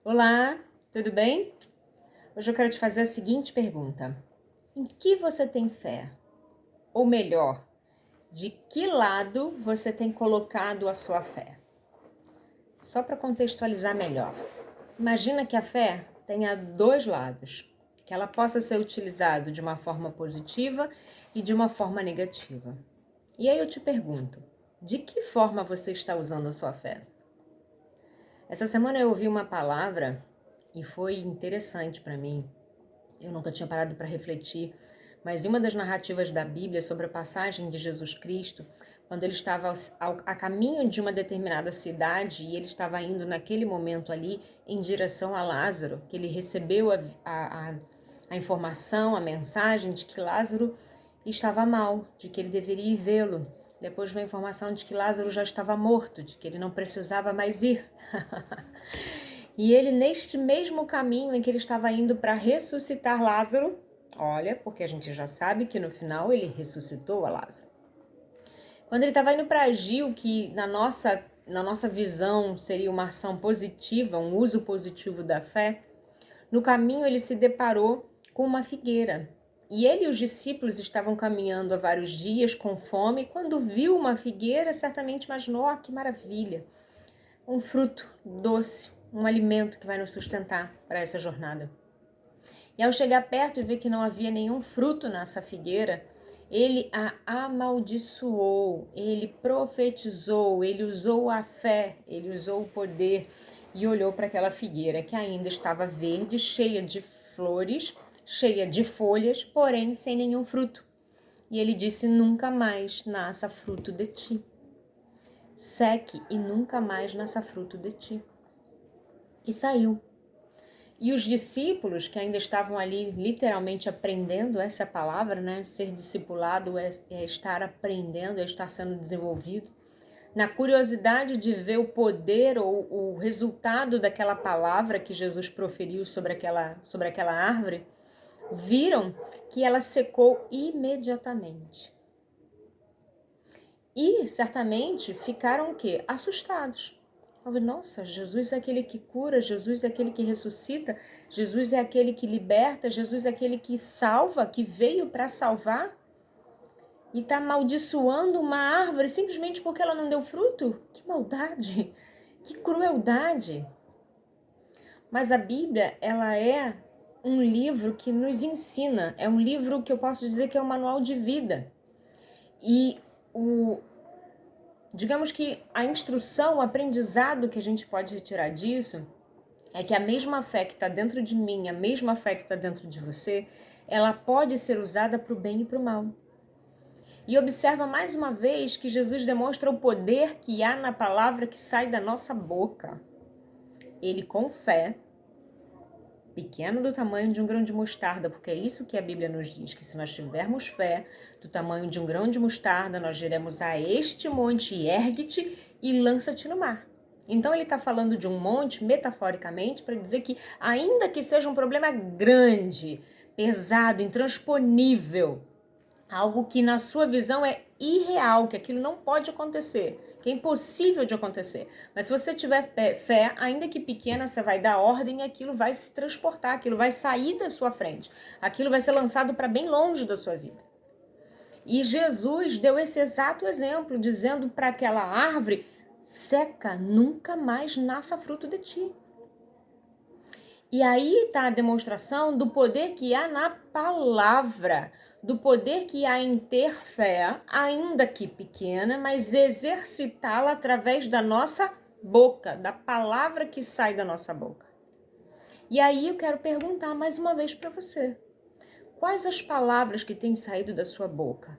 Olá, tudo bem? Hoje eu quero te fazer a seguinte pergunta: em que você tem fé? Ou melhor, de que lado você tem colocado a sua fé? Só para contextualizar melhor. Imagina que a fé tenha dois lados, que ela possa ser utilizada de uma forma positiva e de uma forma negativa. E aí eu te pergunto, de que forma você está usando a sua fé? Essa semana eu ouvi uma palavra e foi interessante para mim. Eu nunca tinha parado para refletir, mas em uma das narrativas da Bíblia sobre a passagem de Jesus Cristo, quando ele estava a caminho de uma determinada cidade e ele estava indo naquele momento ali em direção a Lázaro, que ele recebeu a informação, a mensagem de que Lázaro estava mal, de que ele deveria ir vê-lo. Depois veio a informação de que Lázaro já estava morto, de que ele não precisava mais ir. E ele, neste mesmo caminho em que ele estava indo para ressuscitar Lázaro, olha, porque a gente já sabe que no final ele ressuscitou a Lázaro. Quando ele estava indo para agir, o que na nossa visão seria uma ação positiva, um uso positivo da fé, no caminho ele se deparou com uma figueira. E ele e os discípulos estavam caminhando há vários dias com fome, e quando viu uma figueira, certamente imaginou, oh, que maravilha, um fruto doce, um alimento que vai nos sustentar para essa jornada. E ao chegar perto e ver que não havia nenhum fruto nessa figueira, ele a amaldiçoou, ele profetizou, ele usou a fé, ele usou o poder e olhou para aquela figueira que ainda estava verde, cheia de flores, cheia de folhas, porém sem nenhum fruto. E ele disse: nunca mais nasça fruto de ti. Seque e nunca mais nasça fruto de ti. E saiu. E os discípulos, que ainda estavam ali literalmente aprendendo essa palavra, né? Ser discipulado é estar aprendendo, é estar sendo desenvolvido. Na curiosidade de ver o poder ou o resultado daquela palavra que Jesus proferiu sobre aquela árvore, viram que ela secou imediatamente. E certamente ficaram o quê? Assustados. Nossa, Jesus é aquele que cura, Jesus é aquele que ressuscita, Jesus é aquele que liberta, Jesus é aquele que salva, que veio para salvar e está amaldiçoando uma árvore simplesmente porque ela não deu fruto? Que maldade, que crueldade. Mas a Bíblia, ela é um livro que nos ensina, é um livro que eu posso dizer que é um manual de vida. E digamos que a instrução, o aprendizado que a gente pode retirar disso é que a mesma fé que está dentro de mim, a mesma fé que está dentro de você, ela pode ser usada para o bem e para o mal. E observa mais uma vez que Jesus demonstra o poder que há na palavra que sai da nossa boca. Ele com fé, pequeno do tamanho de um grão de mostarda, porque é isso que a Bíblia nos diz, que se nós tivermos fé do tamanho de um grão de mostarda, nós diremos a este monte, ergue-te e lança-te no mar. Então ele está falando de um monte, metaforicamente, para dizer que ainda que seja um problema grande, pesado, intransponível, algo que na sua visão é irreal, que aquilo não pode acontecer, que é impossível de acontecer. Mas se você tiver fé, ainda que pequena, você vai dar ordem e aquilo vai se transportar, aquilo vai sair da sua frente, aquilo vai ser lançado para bem longe da sua vida. E Jesus deu esse exato exemplo, dizendo para aquela árvore: seca, nunca mais nasça fruto de ti. E aí está a demonstração do poder que há na palavra, do poder que há em ter fé, ainda que pequena, mas exercitá-la através da nossa boca, da palavra que sai da nossa boca. E aí eu quero perguntar mais uma vez para você: quais as palavras que têm saído da sua boca?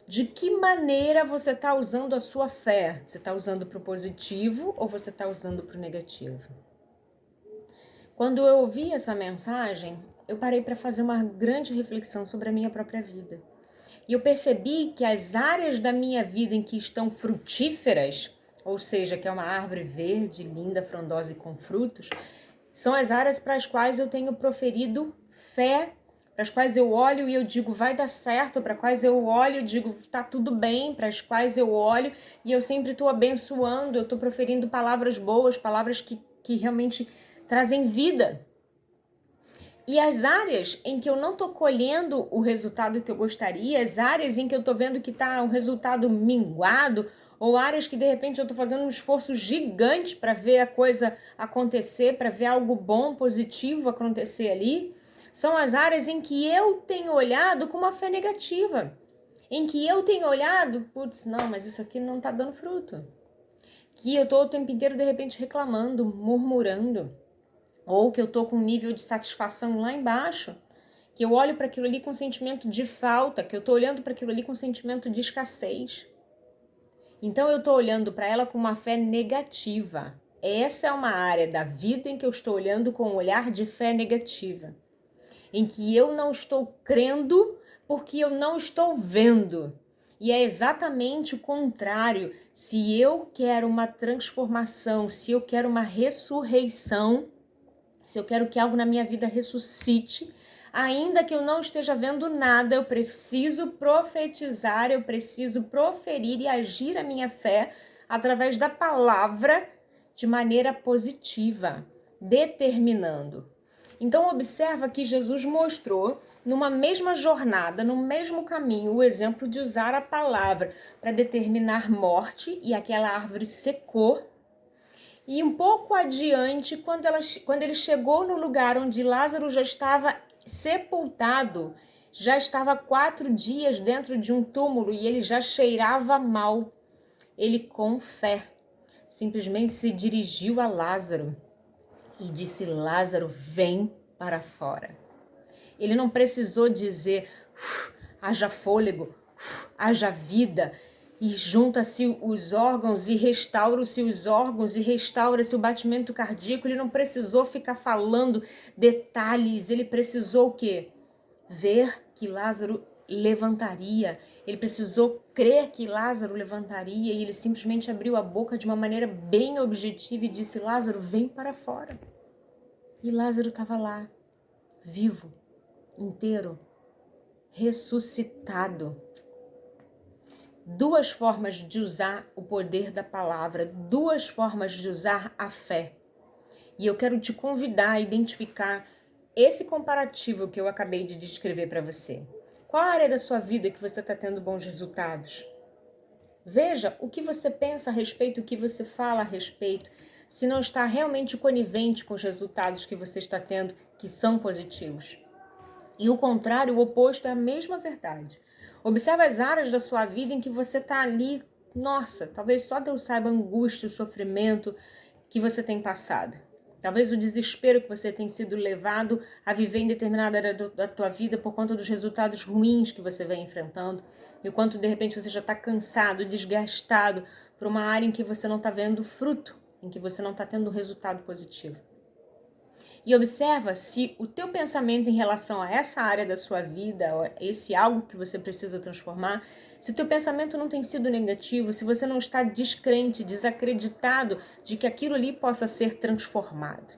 De que maneira você está usando a sua fé? Você está usando para o positivo ou você está usando para o negativo? Quando eu ouvi essa mensagem, eu parei para fazer uma grande reflexão sobre a minha própria vida. E eu percebi que as áreas da minha vida em que estão frutíferas, ou seja, que é uma árvore verde, linda, frondosa e com frutos, são as áreas para as quais eu tenho proferido fé, para as quais eu olho e eu digo vai dar certo, para as quais eu olho e digo tá tudo bem, para as quais eu olho e eu sempre estou abençoando, eu estou proferindo palavras boas, palavras que realmente trazem vida. E as áreas em que eu não estou colhendo o resultado que eu gostaria, as áreas em que eu estou vendo que está o resultado minguado, ou áreas que de repente eu estou fazendo um esforço gigante para ver a coisa acontecer, para ver algo bom, positivo acontecer ali, são as áreas em que eu tenho olhado com uma fé negativa. Em que eu tenho olhado, putz, não, mas isso aqui não está dando fruto. Que eu estou o tempo inteiro de repente reclamando, murmurando. Ou que eu tô com um nível de satisfação lá embaixo, que eu olho para aquilo ali com sentimento de falta, que eu tô olhando para aquilo ali com sentimento de escassez. Então eu tô olhando para ela com uma fé negativa. Essa é uma área da vida em que eu estou olhando com um olhar de fé negativa, em que eu não estou crendo porque eu não estou vendo. E é exatamente o contrário. Se eu quero uma transformação, se eu quero uma ressurreição, se eu quero que algo na minha vida ressuscite, ainda que eu não esteja vendo nada, eu preciso profetizar, eu preciso proferir e agir a minha fé através da palavra de maneira positiva, determinando. Então observa que Jesus mostrou numa mesma jornada, no mesmo caminho, o exemplo de usar a palavra para determinar morte, e aquela árvore secou. E um pouco adiante, quando ele chegou no lugar onde Lázaro já estava sepultado, já estava 4 dias dentro de um túmulo e ele já cheirava mal. Ele, com fé, simplesmente se dirigiu a Lázaro e disse: Lázaro, vem para fora. Ele não precisou dizer: haja fôlego, haja vida, e junta-se os órgãos e restaura-se os órgãos e restaura-se o batimento cardíaco. Ele não precisou ficar falando detalhes, ele precisou o quê? Ver que Lázaro levantaria, ele precisou crer que Lázaro levantaria, e ele simplesmente abriu a boca de uma maneira bem objetiva e disse: Lázaro, vem para fora. E Lázaro estava lá, vivo, inteiro, ressuscitado. Duas formas de usar o poder da palavra, duas formas de usar a fé. E eu quero te convidar a identificar esse comparativo que eu acabei de descrever para você. Qual a área da sua vida que você está tendo bons resultados? Veja o que você pensa a respeito, o que você fala a respeito, se não está realmente conivente com os resultados que você está tendo, que são positivos. E o contrário, o oposto, é a mesma verdade. Observe as áreas da sua vida em que você está ali, nossa, talvez só Deus saiba a angústia, o sofrimento que você tem passado. Talvez o desespero que você tem sido levado a viver em determinada área da tua vida por conta dos resultados ruins que você vem enfrentando. E o quanto de repente você já está cansado, desgastado por uma área em que você não está vendo fruto, em que você não está tendo um resultado positivo. E observa se o teu pensamento em relação a essa área da sua vida, esse algo que você precisa transformar, se o teu pensamento não tem sido negativo, se você não está descrente, desacreditado de que aquilo ali possa ser transformado.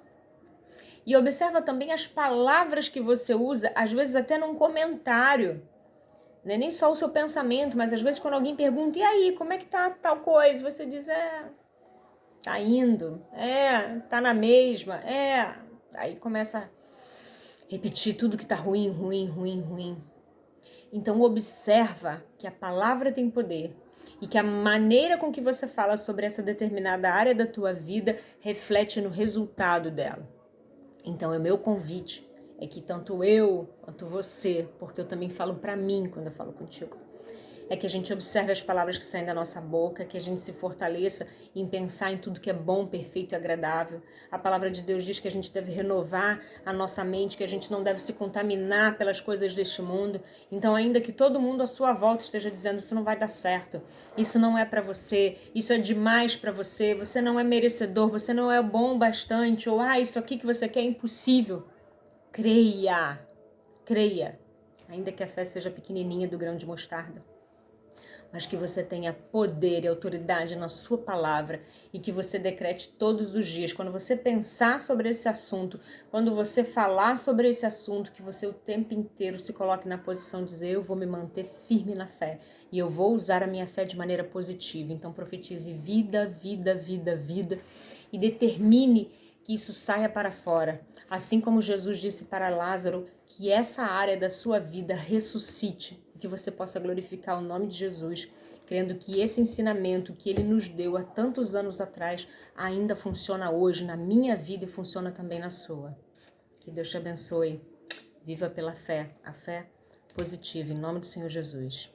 E observa também as palavras que você usa, às vezes até num comentário. Não é nem só o seu pensamento, mas às vezes quando alguém pergunta: e aí, como é que tá tal coisa? Você diz: tá indo, tá na mesma, Aí começa a repetir tudo que tá ruim, ruim, ruim, ruim. Então observa que a palavra tem poder e que a maneira com que você fala sobre essa determinada área da tua vida reflete no resultado dela. Então é meu convite, é que tanto eu quanto você, porque eu também falo para mim quando eu falo contigo, é que a gente observe as palavras que saem da nossa boca, que a gente se fortaleça em pensar em tudo que é bom, perfeito e agradável. A palavra de Deus diz que a gente deve renovar a nossa mente, que a gente não deve se contaminar pelas coisas deste mundo. Então, ainda que todo mundo à sua volta esteja dizendo: isso não vai dar certo, isso não é para você, isso é demais para você, você não é merecedor, você não é bom o bastante, ou isso aqui que você quer é impossível. Creia, creia, ainda que a fé seja pequenininha do grão de mostarda, mas que você tenha poder e autoridade na sua palavra e que você decrete todos os dias, quando você pensar sobre esse assunto, quando você falar sobre esse assunto, que você o tempo inteiro se coloque na posição de dizer: eu vou me manter firme na fé e eu vou usar a minha fé de maneira positiva. Então profetize vida, vida, vida, vida e determine que isso saia para fora. Assim como Jesus disse para Lázaro, que essa área da sua vida ressuscite, que você possa glorificar o nome de Jesus, crendo que esse ensinamento que ele nos deu há tantos anos atrás ainda funciona hoje na minha vida e funciona também na sua. Que Deus te abençoe. Viva pela fé, a fé positiva, em nome do Senhor Jesus.